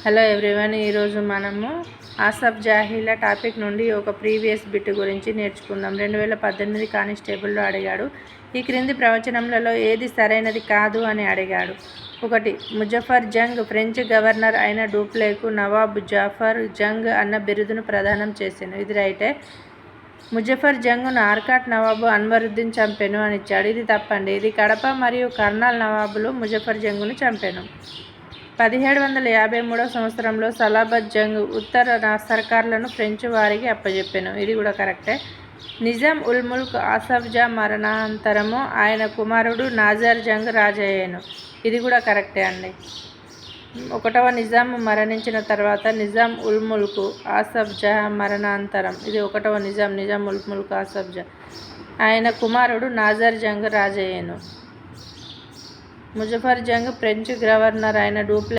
Hello everyone, ఈరోజు మనము Asaf జాహీల topic నుండి ఒక ప్రీవియస్ బిట్ గురించి నేర్చుకుందాం. 2018 కానిస్టేబుల్లో అడిగాడు. ఈ క్రింది ప్రవచనములలో ఏది సరైనది కాదు అని అడిగాడు. 1. ముజఫర్ జంగ్ ఫ్రెంచ్ గవర్నర్ అయిన డూప్లేకు నవాబ్ జాఫర్ జంగ్ అన్న బిరుదును ప్రదానం చేసెను. ఇది రైటే. ముజఫర్ జంగ్ను ఆర్కాట్ నవాబు అన్వరుద్దీన్ చంపెను అని ఇచ్చాడు. ఇది తప్పండి. ఇది కడప మరియు కర్నాల్ నవాబులు ముజఫర్ జంగ్ను చంపెను. 1753 సంవత్సరంలో సలాబత్ జంగ్ ఉత్తర సర్కార్లను ఫ్రెంచ్ వారికి అప్పజెప్పెను. ఇది కూడా కరెక్టే. నిజాం ఉల్ ముల్క్ ఆసఫ్ జా మరణాంతరము ఆయన కుమారుడు నాజర్ జంగ్ రాజయ్యాను. ఇది కూడా కరెక్టే అండి. 1వ నిజాం మరణించిన తర్వాత నిజాం ఉల్ ముల్క్ ఆసఫ్ జా మరణాంతరం, ఇది 1వ నిజాం ఉల్ ముల్క్ ఆసఫ్ జా ఆయన కుమారుడు నాజర్ జంగ్ రాజయ్యాను. ముజఫర్ జంగ్ ఫ్రెంచ్ గవర్నర్ అయిన డూప్లే